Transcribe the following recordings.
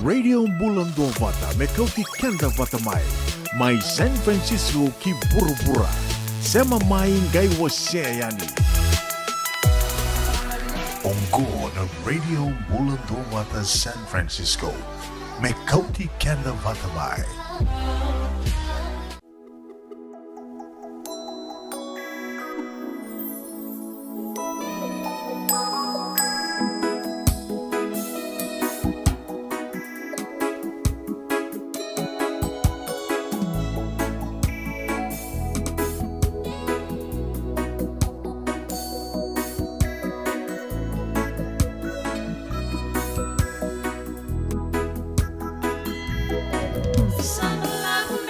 Radio Bulan Dua Vata, Mekauti Kenda Vata Mai, Mai San Francisco ki Burubura, Sema Mai Gai Waseayani. Ongko na Radio Bulan Dua Vata San Francisco, Mekauti Kenda Vata Mai. Summer love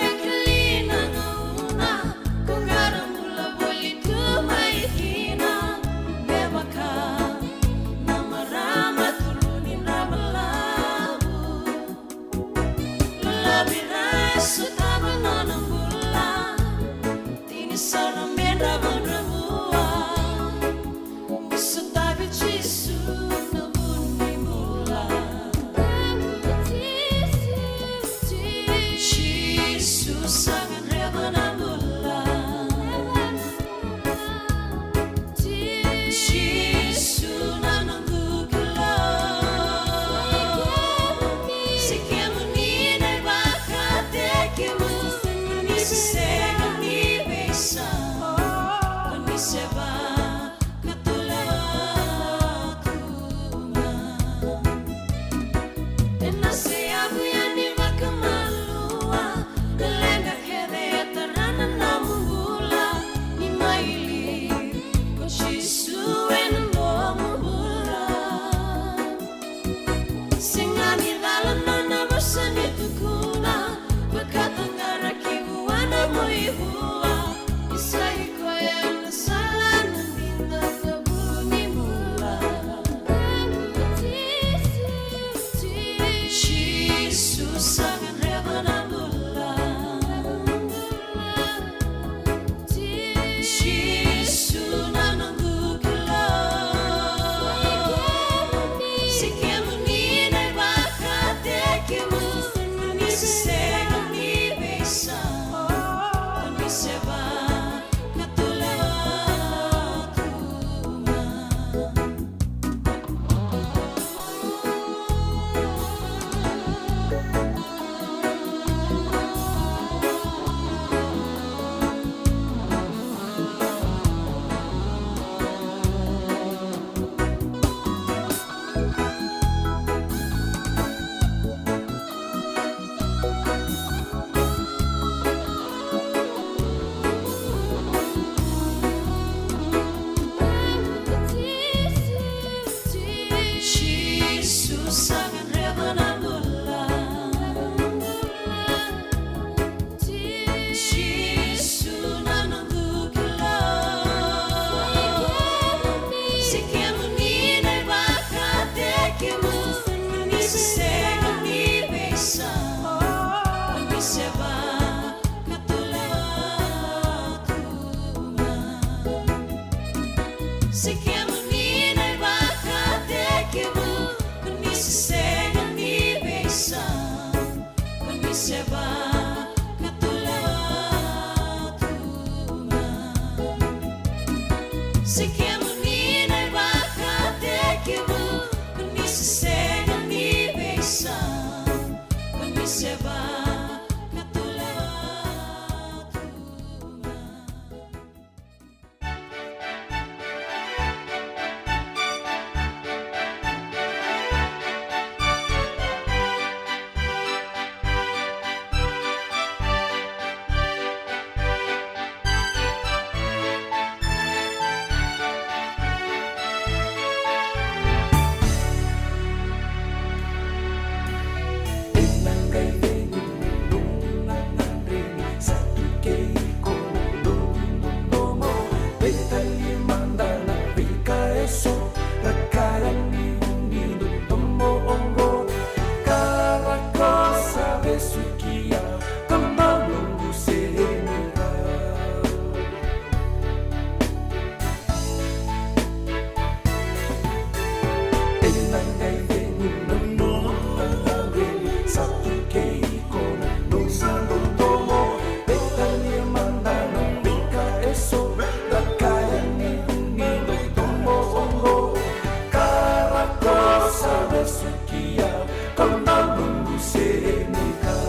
sekia kau nanggung senika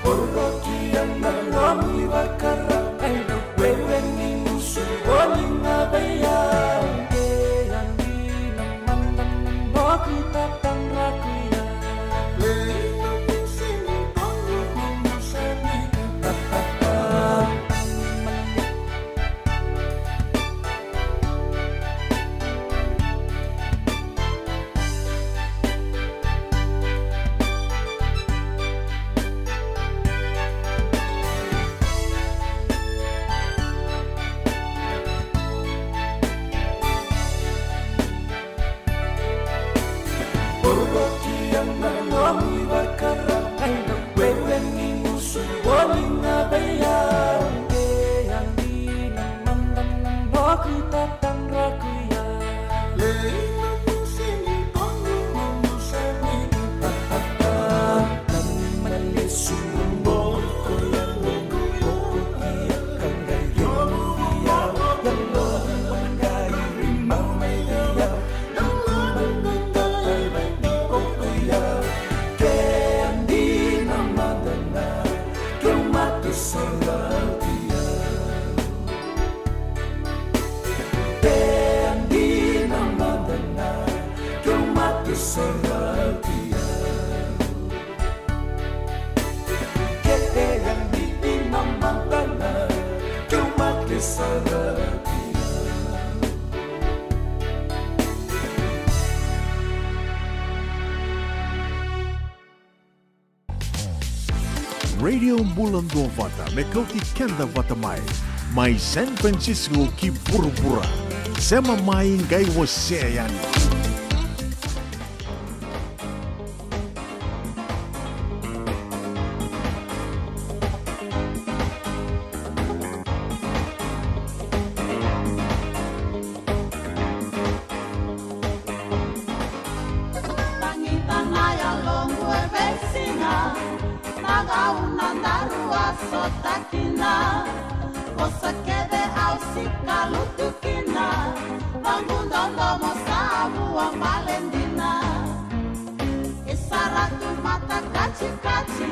Oroki yang nangami wakara wewe ningu suwoli ngabaya yang di naman aku tatang aku ya Radio Bulan Dua Vata mekauti kenda vata mai San Francisco ki buru-bura sema mai ngai waseyani Sotakina, moça quede ao cicalo tukina, bangundondo moça avua malendina, isaratu mata kaci-kaci,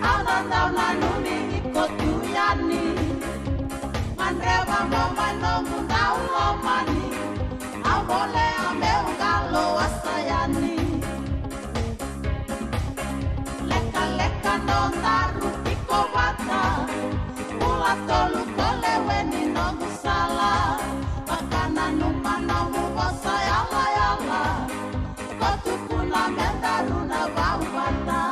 aunandau nanuni ikotuyani, mandreva momano mundau lomani, ambole ameu galo asayani, leka-leka nondaru Kobata, mula tolu kolewe ni nogu sala, makana numana mubosa yala yala, kotukuna mendaruna bawata,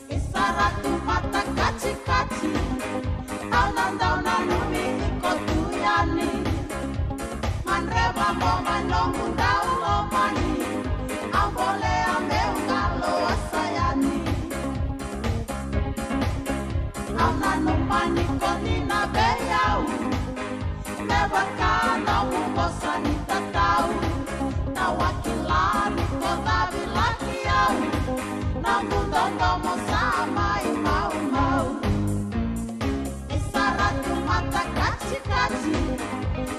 isaratu mata kaci kaci, aunanda numi ikotuyani, manreba moma nongu daulo mani, ambole ameu galo asayani. Numani konina beyau Mebaka na mubosa ni tatau Na wakilani kodabi laki au Na mundondo mosa mai mau mau Isaratu mata kaci kaci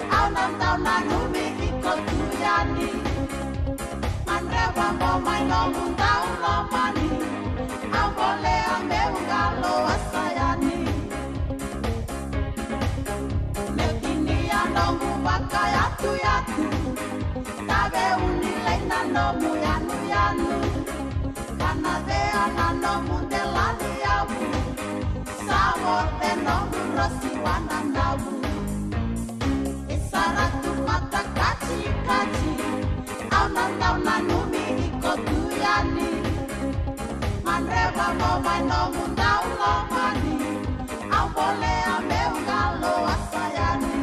Au nandau na numi ikotuyani Manreba momai no mundau lomani Ambole ameu galo asayani Nongu baka yatu yatu Tabe unilai nanomu yanu yanu Kanadea nanomu delali yabu Sawote nongu rosi wananabu Isaratu mata kaci kaci Au nandau nanumi ikotuyani Manreva momai nongu ndau lomani Au bole ameu galo asayani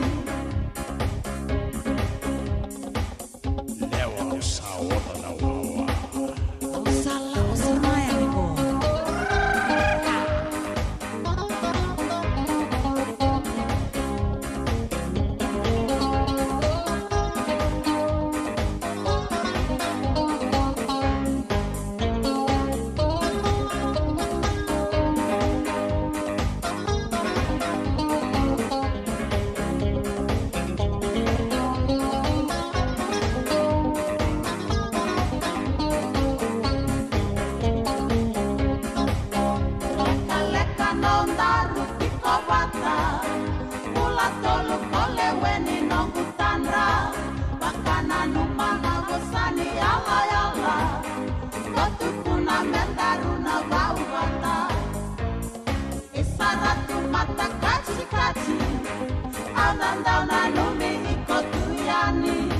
Aunandana numi ikotuyani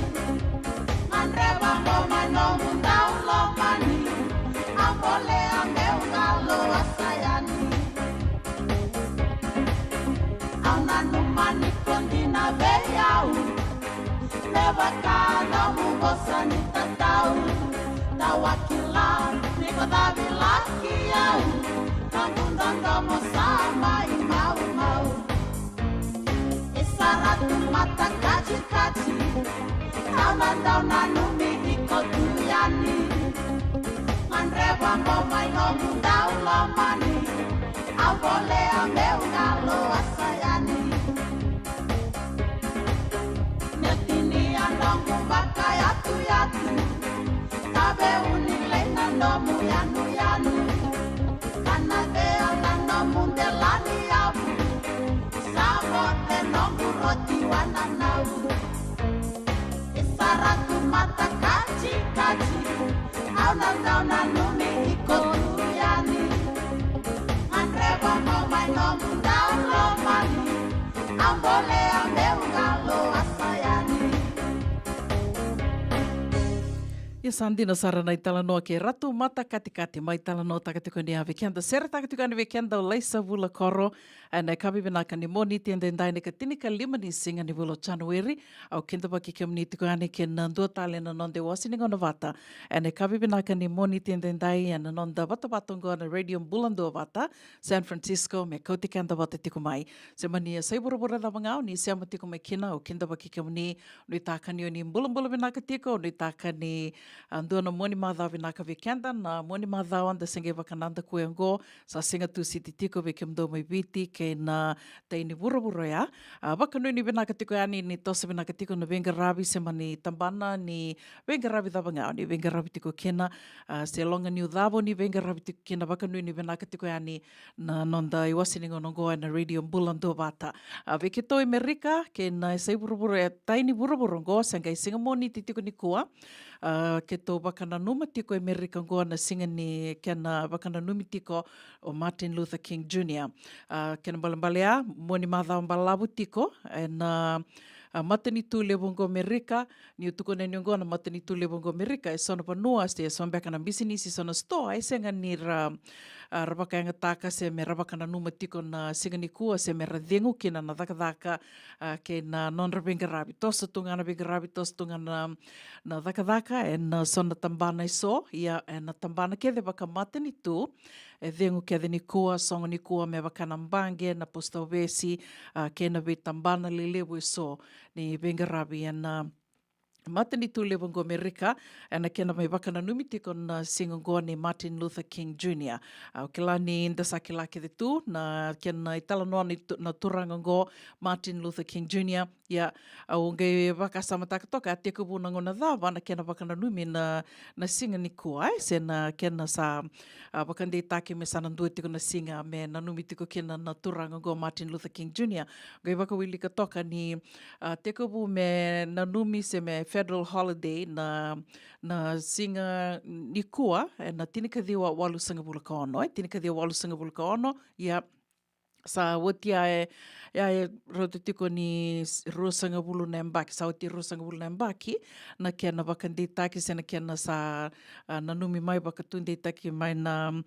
Andreba ngoma no mundau lomani Ambole ameu galo asayani Aunanumani kondina veyau Neva kana mugosani tatau Tawakila niko davi lakiau Nangundanga mosama imau mau Isaratu mata kaci-kaci Aunandau nanumi ikotuyani Andreba ngoma no mundau lomani Ambole ameu galo asayani Netini andongu baka yatu Tabe unilei nandomu yanu Kanade anandomu delani yabu Sabote nongu roti wananau Isaratu mata kaci-kaci Aunandau nanumi ikotuyani Andreba ngomai no mundau lomani Ambole ameu galo asayani Ia sandina sarana i talanoa ke ratu mata katikati mai talanoa takatukani a weekenda. Sera takatukani weekenda o leisa vula koro. Ana kabibenaka ni moni tiendendai ne katinika lima ni singa ni vulo January. Au kenda baki kemni tukani ke nandua tale na nonde wasini ngona vata. Ana kabibenaka ni moni tiendendai ana nonda vata vatongo ana radio Bulando vata. San Francisco me kauti kenda vata tikumai. Se mania sai burubura da mangau ni siama tikumai kina au kenda baki kemni nui takani o ni mbulambula benaka tiko nui takani andua na moni madhavi naka weekenda na moni madhau anda senge wakananda kuengo sa singa tu siti tiko ve kemdo mai viti ke na teini burubura ya. Wakanui ni benaka tiko yani ni tosa benaka tiko na venga ravi sema ni tambana ni venga ravi dhava ngau ni venga ravi tiko kena se longa ni udhavo ni venga ravi tiko kena wakanui ni benaka tiko yani na nonda iwasini ngonongo na radio Bulando vata. Veke to Amerika ke na sai burubura taini burubura ngo sanga isinga moni tiko ni kua. Ke tō wakananuma tiko Amerika ngoa na singa ni kena wakananumi tiko o Martin Luther King Jr. Kena balambalea, moni madhao mbalabu tiko, na matani tu lewongo Amerika, ni utuko na nyongo na matani tu lewongo Amerika, e sona panua ste, e sona beka na business, e sona store, e senga ni rabaka yanga taka se me rabaka na numa tiko na singa ni kua se me radhengu kina na dhaka ke na non-rabenga rabi. Tosa tunga na benga rabi, tosa tunga na dhaka e na sona tambana iso, ia e na tambana ke de waka matani tu, e dhengu ke de ni kua, songa ni kua me waka na mbange, na posta ovesi, ke na ve tambana lelewu iso, ni benga rabi e na matani tu lewongo Amerika, ana kena mai wakana numi tiko na singongoa ni Martin Luther King Jr. Ke la ni inda sake la ke de tu, na kena itala noa na turangongo Martin Luther King Jr. Ia, au ngai waka samataka toka, a te kubu na ngona dhawa, na kena wakana numi na singa ni kua, se na kena sa wakande take me sanandua tiko na singa, me na numi tiko kena na turangongo Martin Luther King Jr. Ngai waka wilika toka ni te kubu me na numi se me federal holiday na singa ni kua na tinika diwa walu sanga bula ka ono, tinika diwa walu sanga bula ka ono, ia sa watia e roto tiko ni rua sanga bulu na mbaki, sa watia rua sanga bulu na mbaki, na kia na wakandi taki se na kia na sa na numi mai wakatunde taki mai na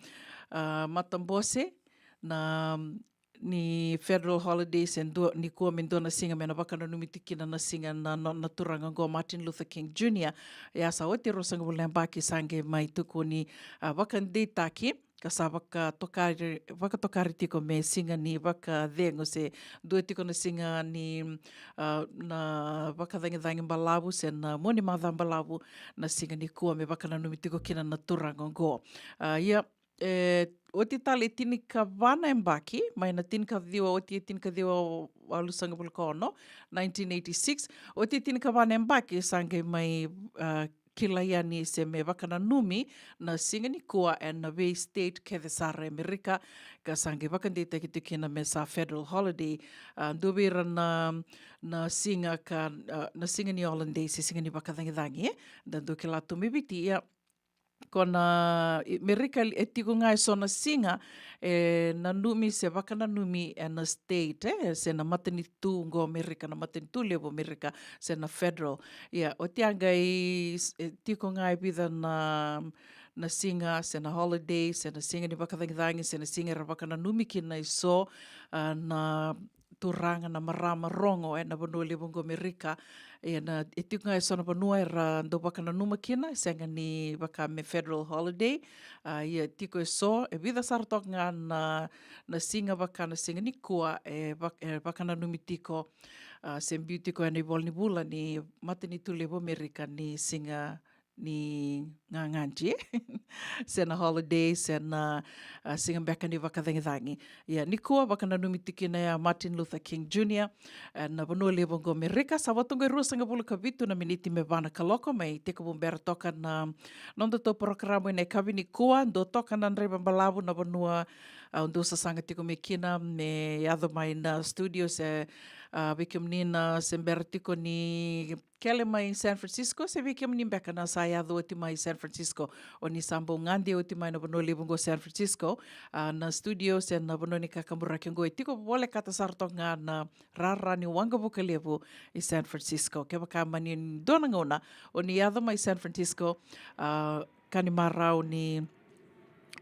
matambose, na ni federal holidays and ni kua mendo na singa me na wakana numi tikina na singa na turanga ngo Martin Luther King Jr. Ia sa ote rosanga bula mbaki sange mai tuku ni wakande taki ka sa waka tokari tiko me singa ni waka dhengo se dua tiko na singa ni na waka dhangi mbalabu se na moni madha mbalabu na singa ni kua me wakana numi tiko kina na turanga ngo. Ia o te tale tinika wana mbaki, mai na tinika dhiwa, o te tinika dhiwa walusanga bulka ono, 1986, o te tinika wana mbaki sange mai kila ia ni se me wakana numi na singa ni kua and na Way State Kethesara Amerika, ka sange wakande te ki tukina me sa federal holiday, duwira na singa ka, na singa ni Hollandaise, singa ni wakadhangi-dhangi, dan do ke la tumibiti ia, kona Amerika e tiko ngai sona singa na numi se wakana numi na state se na matani tu ngo Amerika na matani tu levo Amerika se na federal o tianga tiko ngai bida na singa se na holiday se na singa ni wakathangi se na singa ra wakana numi ki na iso na turanga na marama rongo na vanua levo ngo Amerika na tiko ngai sona vanua ra ndo wakana numa kina senga ni waka me federal holiday ia tiko so vida sartok nga na singa wakana singa ni kua wakana numi tiko se tiko ni bol ni bula ni matani tu levo Amerika ni singa ni nganganji se na holiday se na singa beka ni wakathangi ni kua wakana numi tiki na Martin Luther King Jr. Na vanua levo ngo Amerika sa watunga rua sanga bula ka vitu na miniti me vana kaloko mai teka bumbera toka na nondo to programo ina kavi ni kua ndo toka na nreba mbalavu na vanua ndo sasanga tiko me kina me yado mai na studio se vikim ni na sembera tiko ni kele mai San Francisco se vikim ni beka na sa yado oti mai San Francisco o ni sambo ngandi oti mai na vanua levo ngo San Francisco na studio se na vanua ni kakamura kengo tiko bole kata sarto nga na rara ni wanga buka levo i San Francisco ke baka mani dona ngona o ni yado mai San Francisco kani marau ni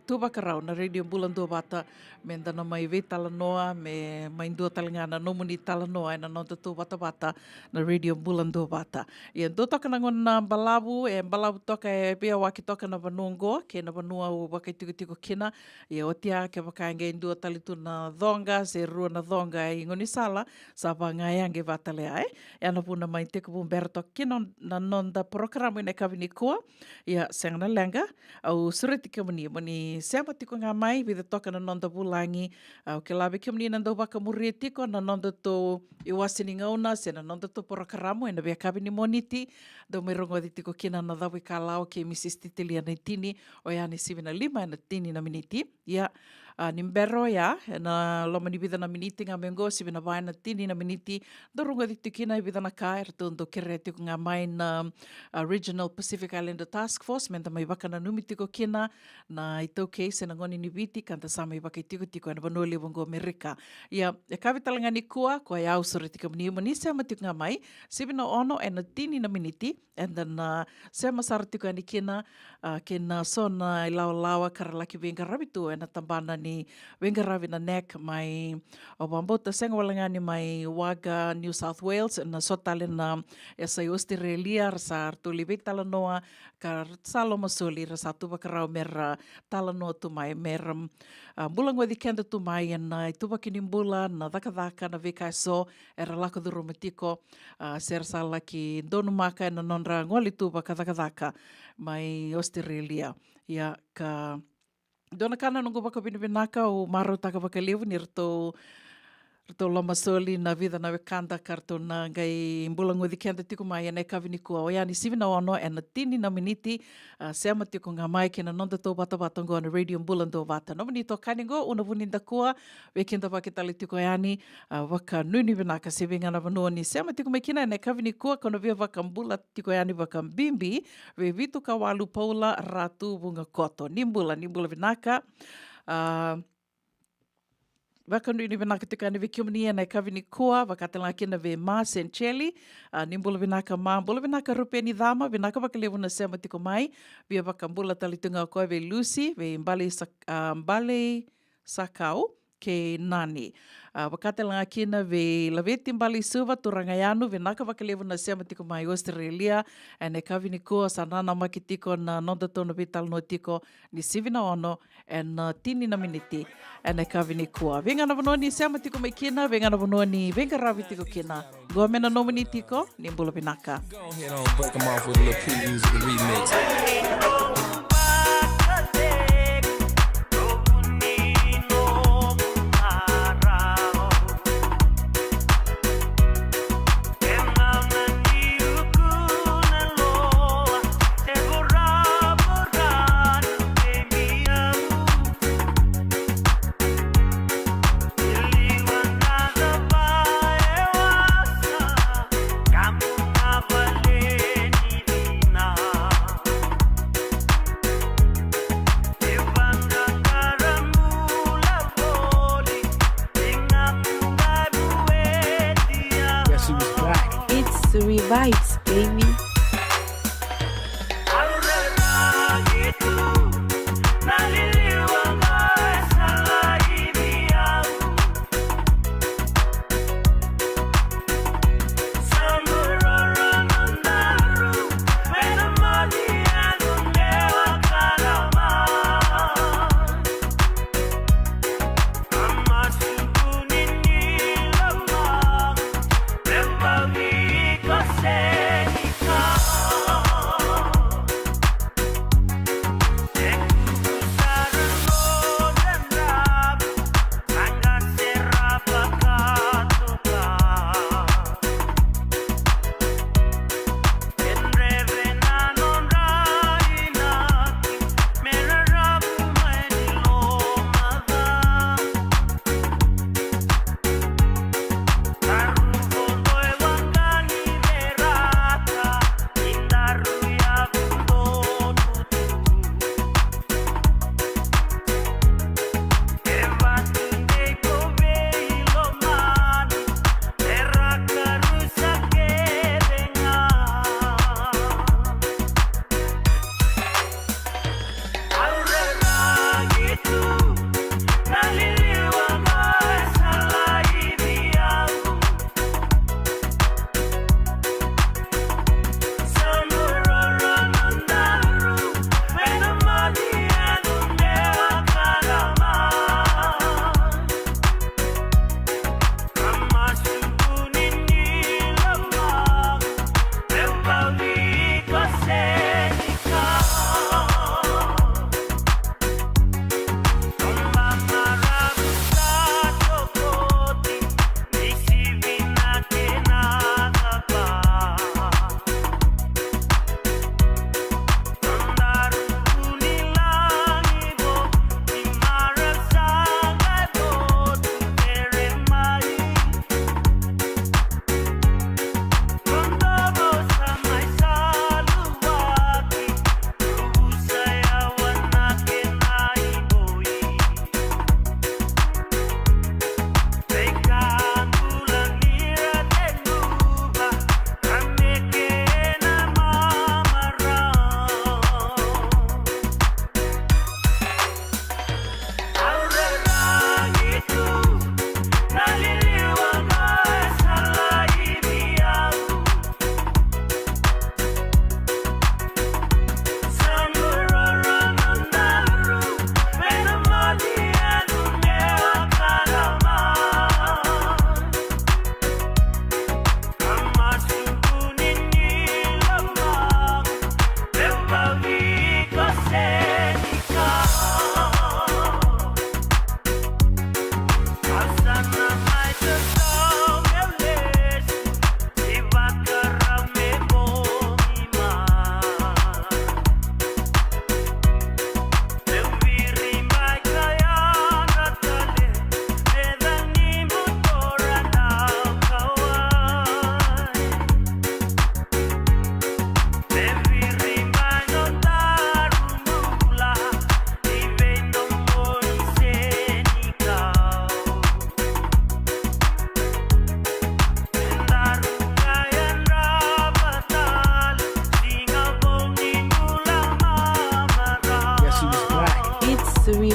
tuwakarau na Radio Bulando Wata me ndana mai ve talanoa me mai ndua talangana nomu ni talanoa na nonta tu wata na Radio Bulando Wata. Ia ndo toka na ngona balabu balabu toka pia waki toka na vanungo ke na vanua o wakai tiko kina ia otia ke wakainge ndua talitu na dhonga se rua na dhonga i ngoni sala sa vangayange vatale ai ia na puna mai teko bumbera toka kina na nonda programa ina kavini kua ia sengana lenga au sureti mani sema tiko ngā mai vida toka na nonda bulangi o ke lawe ke mani nanda waka muri tiko na nonda to i wasini ngauna se na nonda to porakaramu ena vea kabini moniti do mai rongo di tiko kina na dhawi ka lao ke Mrs. Titilia na tini o ya ni 7-5 na tini na miniti ia nimbero ya na loma ni vida na miniti ngā mengo sivina vai na tini na miniti do rongo di tikina i vida na ka e rato ndo kere tiko ngā mai na Regional Pacific Islander Task Force menta mai waka na numi tiko kina na i tau keise na ngoni ni viti kanta sa mai waka i tiko e na vanua levo ngo Amerika ia e kawi talanga ni kua ko e au sore tika mani mani se ama tiko ngā mai sivina ono e na tini na miniti and then se ama sara tiko e ni kina ke na sona i lawa karalaki venga rabitu e na tambana ni venga ravi na nek mai o bambota senga walangani mai waga New South Wales na sotale na esa Australia rasa artuli ve talanoa ka salo masoli rasa tuba karau mera talanoa tu mai mera bulang wadi kenda tu mai na tuba kini bula na daka na veka so era lako duru matiko ser sala ki donu maka na nonra ngoli tuba ka daka mai Australia ia ka dona kana nungu baka binaka o maro taka baka levu ni rato lama soli na vida na wekanda karto na ngai mbulango di kenda tiko mai ane kavini kua o yani sivina ono e na tini na miniti se ama tiko ngā mai ke na nonda tō bata ngo na Radio Bulando Wata. No mani tō kaningo una vuninda kua wekenda wake tali tiko yani waka nuni vinaka se vinga na vanua ni se ama tiko mai kina ane kavini kua kono via waka mbula tiko yani waka mbimbi we vitu ka walu paula ratu bunga koto. Nimbula vinaka waka nui ni vinaka tika ane vikio mani ane kavini kua, wakatala kina ve ma sencheli, nimbula vinaka ma, mbula vinaka rupe ni dhama, vinaka waka levu na sema tiko mai, via waka mbula talitunga koe ve Lucy, ve mbale sakau, ke nani. Wakatala kina ve laveti mbali suva, turanga yanu, vinaka waka levu na sema tiko mai Australia, ane kavini kua, sanana maki tiko na nonda tona vital no tiko, ni sivina ono, na tini na miniti, ane kavini kua. Venga na vanua ni sema tiko mai kina, venga na vanua ni venga ravi tiko kina. Goa mena nomini tiko, ni mbula vinaka. Go ahead on, break them off with a little pre-music and remix.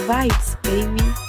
vibes, baby.